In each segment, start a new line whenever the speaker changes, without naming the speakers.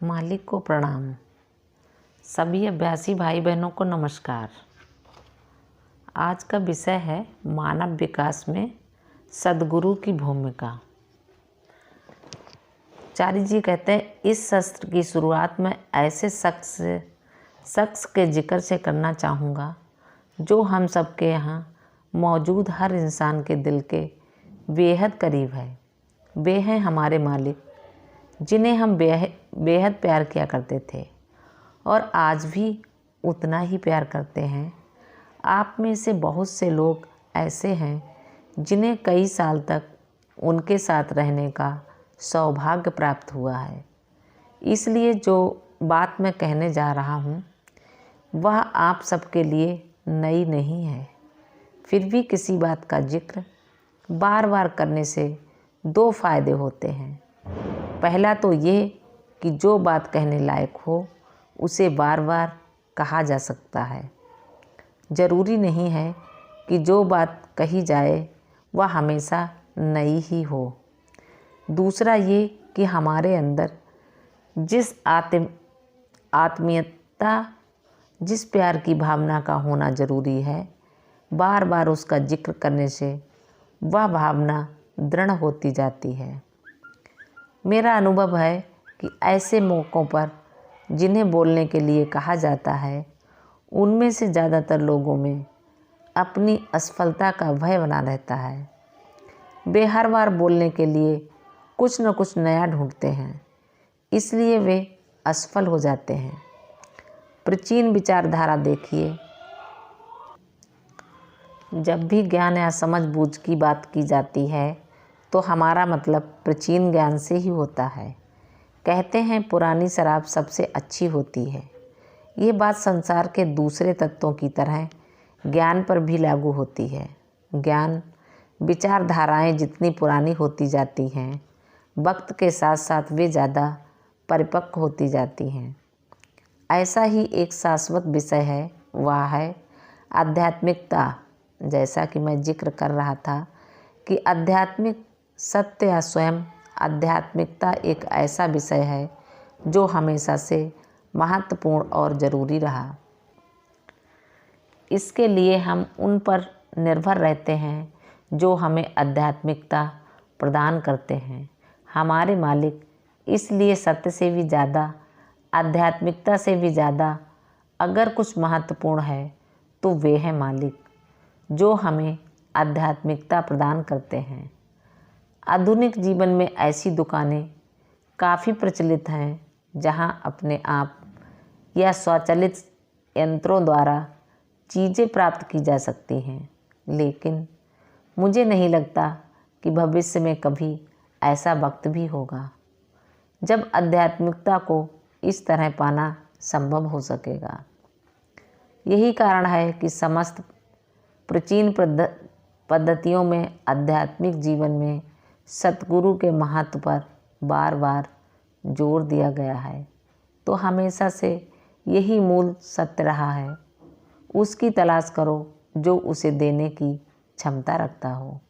मालिक को प्रणाम। सभी अभ्यासी भाई बहनों को नमस्कार। आज का विषय है मानव विकास में सद्गुरु की भूमिका। चारी जी कहते हैं, इस सत्र की शुरुआत में ऐसे शख्स के जिक्र से करना चाहूँगा जो हम सबके यहाँ मौजूद हर इंसान के दिल के बेहद करीब है। वे हैं हमारे मालिक, जिन्हें हम बेहद प्यार किया करते थे और आज भी उतना ही प्यार करते हैं। आप में से बहुत से लोग ऐसे हैं जिन्हें कई साल तक उनके साथ रहने का सौभाग्य प्राप्त हुआ है। इसलिए जो बात मैं कहने जा रहा हूँ वह आप सबके लिए नई नहीं है। फिर भी किसी बात का जिक्र बार बार करने से दो फायदे होते हैं। पहला तो ये कि जो बात कहने लायक हो उसे बार बार कहा जा सकता है। ज़रूरी नहीं है कि जो बात कही जाए वह हमेशा नई ही हो। दूसरा ये कि हमारे अंदर जिस आत्मीयता, जिस प्यार की भावना का होना ज़रूरी है, बार बार उसका जिक्र करने से वह भावना दृढ़ होती जाती है। मेरा अनुभव है कि ऐसे मौक़ों पर जिन्हें बोलने के लिए कहा जाता है, उनमें से ज़्यादातर लोगों में अपनी असफलता का भय बना रहता है। वे हर बार बोलने के लिए कुछ न कुछ नया ढूंढते हैं, इसलिए वे असफल हो जाते हैं। प्राचीन विचारधारा देखिए, जब भी ज्ञान या समझ बूझ की बात की जाती है तो हमारा मतलब प्राचीन ज्ञान से ही होता है। कहते हैं पुरानी शराब सबसे अच्छी होती है। ये बात संसार के दूसरे तत्वों की तरह ज्ञान पर भी लागू होती है। ज्ञान विचारधाराएं जितनी पुरानी होती जाती हैं, वक्त के साथ साथ वे ज़्यादा परिपक्व होती जाती हैं। ऐसा ही एक शाश्वत विषय है, वह है आध्यात्मिकता। जैसा कि मैं जिक्र कर रहा था कि आध्यात्मिक सत्य या स्वयं आध्यात्मिकता एक ऐसा विषय है जो हमेशा से महत्वपूर्ण और ज़रूरी रहा। इसके लिए हम उन पर निर्भर रहते हैं जो हमें आध्यात्मिकता प्रदान करते हैं। हमारे मालिक इसलिए सत्य से भी ज़्यादा, आध्यात्मिकता से भी ज़्यादा अगर कुछ महत्वपूर्ण है तो वे हैं मालिक, जो हमें आध्यात्मिकता प्रदान करते हैं। आधुनिक जीवन में ऐसी दुकानें काफ़ी प्रचलित हैं जहां अपने आप या स्वचालित यंत्रों द्वारा चीज़ें प्राप्त की जा सकती हैं, लेकिन मुझे नहीं लगता कि भविष्य में कभी ऐसा वक्त भी होगा जब आध्यात्मिकता को इस तरह पाना संभव हो सकेगा। यही कारण है कि समस्त प्राचीन पद्धतियों में आध्यात्मिक जीवन में सतगुरु के महत्व पर बार बार जोर दिया गया है। तो हमेशा से यही मूल सत्य रहा है, उसकी तलाश करो जो उसे देने की क्षमता रखता हो।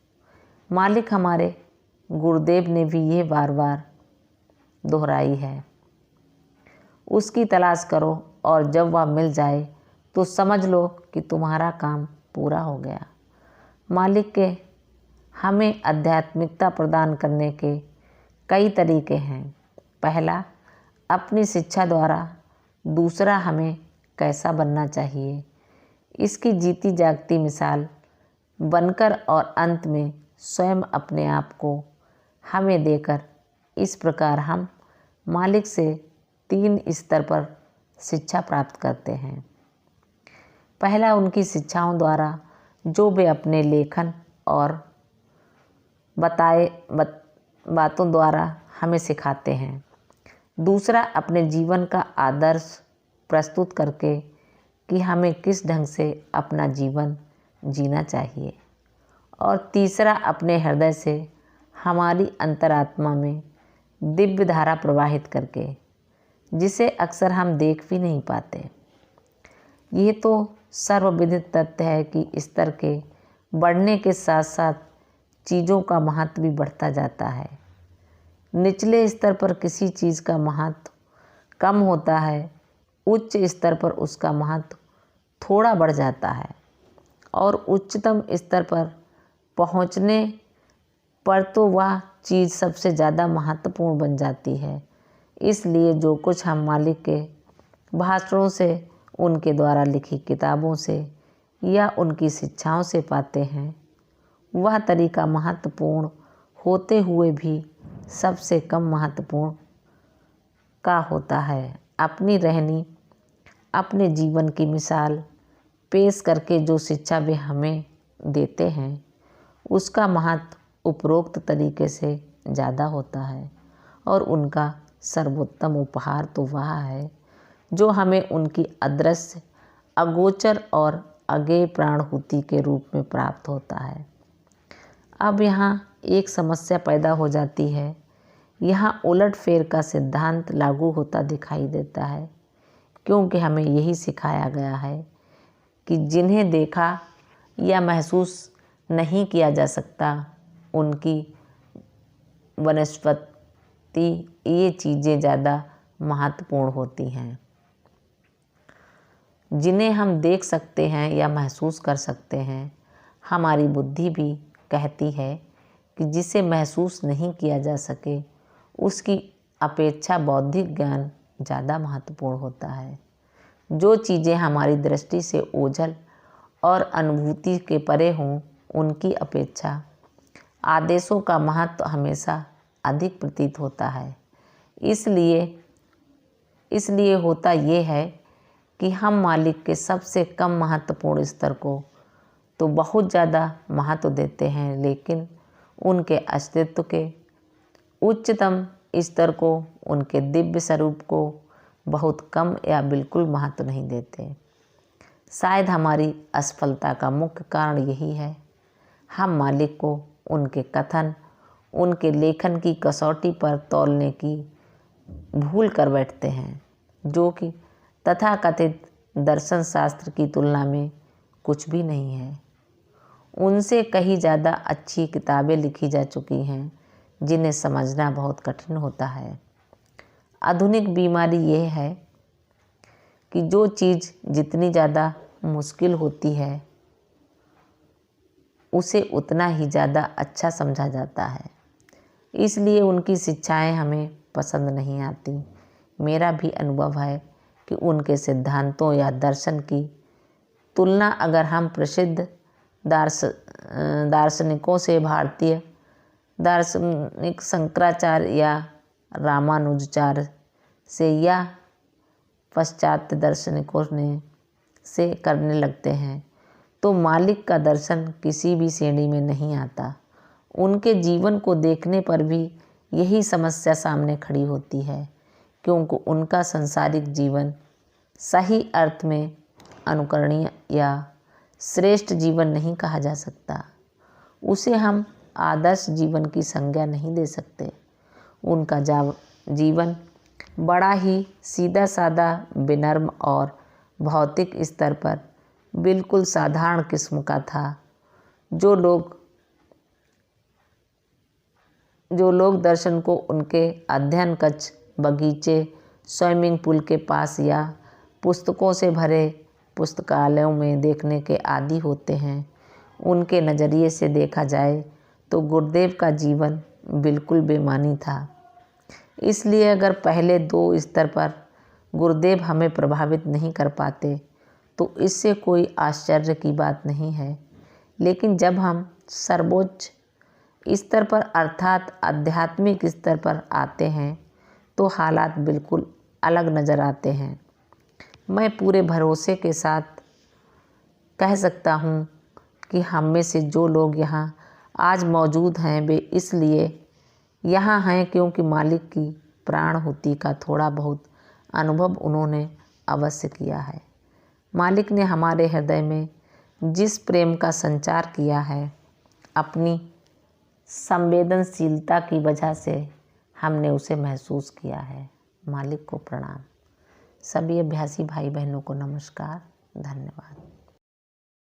मालिक हमारे गुरुदेव ने भी ये बार बार दोहराई है, उसकी तलाश करो और जब वह मिल जाए तो समझ लो कि तुम्हारा काम पूरा हो गया। मालिक के हमें आध्यात्मिकता प्रदान करने के कई तरीके हैं। पहला, अपनी शिक्षा द्वारा। दूसरा, हमें कैसा बनना चाहिए, इसकी जीती जागती मिसाल बनकर, और अंत में स्वयं अपने आप को हमें देकर। इस प्रकार हम मालिक से 3 स्तर पर शिक्षा प्राप्त करते हैं। पहला, उनकी शिक्षाओं द्वारा जो वे अपने लेखन और बताए बातों द्वारा हमें सिखाते हैं। दूसरा, अपने जीवन का आदर्श प्रस्तुत करके कि हमें किस ढंग से अपना जीवन जीना चाहिए। और तीसरा, अपने हृदय से हमारी अंतरात्मा में दिव्य धारा प्रवाहित करके, जिसे अक्सर हम देख भी नहीं पाते। ये तो सर्वविदित तथ्य है कि स्तर के बढ़ने के साथ साथ चीज़ों का महत्व भी बढ़ता जाता है। निचले स्तर पर किसी चीज़ का महत्व कम होता है, उच्च स्तर पर उसका महत्व थोड़ा बढ़ जाता है और उच्चतम स्तर पर पहुंचने पर तो वह चीज़ सबसे ज़्यादा महत्वपूर्ण बन जाती है। इसलिए जो कुछ हम मालिक के भाषणों से, उनके द्वारा लिखी किताबों से या उनकी शिक्षाओं से पाते हैं, वह तरीका महत्वपूर्ण होते हुए भी सबसे कम महत्वपूर्ण का होता है। अपनी रहनी, अपने जीवन की मिसाल पेश करके जो शिक्षा वे हमें देते हैं, उसका महत्व उपरोक्त तरीके से ज़्यादा होता है और उनका सर्वोत्तम उपहार तो वह है जो हमें उनकी अदृश्य, अगोचर और अज्ञेय प्राणहुति के रूप में प्राप्त होता है। अब यहाँ एक समस्या पैदा हो जाती है। यहाँ उलटफेर का सिद्धांत लागू होता दिखाई देता है, क्योंकि हमें यही सिखाया गया है कि जिन्हें देखा या महसूस नहीं किया जा सकता, उनकी वनस्पति ये चीज़ें ज़्यादा महत्वपूर्ण होती हैं। जिन्हें हम देख सकते हैं या महसूस कर सकते हैं, हमारी बुद्धि भी कहती है कि जिसे महसूस नहीं किया जा सके, उसकी अपेक्षा बौद्धिक ज्ञान ज़्यादा महत्वपूर्ण होता है। जो चीज़ें हमारी दृष्टि से ओझल और अनुभूति के परे हों, उनकी अपेक्षा आदेशों का महत्व हमेशा अधिक प्रतीत होता है। इसलिए होता ये है कि हम मालिक के सबसे कम महत्वपूर्ण स्तर को तो बहुत ज़्यादा महत्व देते हैं, लेकिन उनके अस्तित्व के उच्चतम स्तर को, उनके दिव्य स्वरूप को बहुत कम या बिल्कुल महत्व नहीं देते। शायद हमारी असफलता का मुख्य कारण यही है। हम मालिक को उनके कथन, उनके लेखन की कसौटी पर तौलने की भूल कर बैठते हैं, जो कि तथाकथित दर्शन शास्त्र की तुलना में कुछ भी नहीं है। उनसे कहीं ज़्यादा अच्छी किताबें लिखी जा चुकी हैं, जिन्हें समझना बहुत कठिन होता है। आधुनिक बीमारी यह है कि जो चीज़ जितनी ज़्यादा मुश्किल होती है, उसे उतना ही ज़्यादा अच्छा समझा जाता है। इसलिए उनकी शिक्षाएं हमें पसंद नहीं आती। मेरा भी अनुभव है कि उनके सिद्धांतों या दर्शन की तुलना अगर हम प्रसिद्ध दार्शनिकों से, भारतीय दार्शनिक शंकराचार्य या रामानुजाचार्य से या पाश्चात्य दार्शनिकों से करने लगते हैं, तो मालिक का दर्शन किसी भी श्रेणी में नहीं आता। उनके जीवन को देखने पर भी यही समस्या सामने खड़ी होती है, क्योंकि उनका सांसारिक जीवन सही अर्थ में अनुकरणीय या श्रेष्ठ जीवन नहीं कहा जा सकता। उसे हम आदर्श जीवन की संज्ञा नहीं दे सकते। उनका जीवन बड़ा ही सीधा साधा, विनम्र और भौतिक स्तर पर बिल्कुल साधारण किस्म का था। जो लोग दर्शन को उनके अध्ययन कक्ष, बगीचे, स्विमिंग पूल के पास या पुस्तकों से भरे पुस्तकालयों में देखने के आदी होते हैं, उनके नज़रिए से देखा जाए तो गुरुदेव का जीवन बिल्कुल बेमानी था। इसलिए अगर पहले दो स्तर पर गुरुदेव हमें प्रभावित नहीं कर पाते, तो इससे कोई आश्चर्य की बात नहीं है। लेकिन जब हम सर्वोच्च स्तर पर अर्थात आध्यात्मिक स्तर पर आते हैं, तो हालात बिल्कुल अलग नज़र आते हैं। मैं पूरे भरोसे के साथ कह सकता हूँ कि हम में से जो लोग यहाँ आज मौजूद हैं, वे इसलिए यहाँ हैं क्योंकि मालिक की प्राणहुति का थोड़ा बहुत अनुभव उन्होंने अवश्य किया है। मालिक ने हमारे हृदय में जिस प्रेम का संचार किया है, अपनी संवेदनशीलता की वजह से हमने उसे महसूस किया है। मालिक को प्रणाम। सभी अभ्यासी भाई बहनों को नमस्कार। धन्यवाद।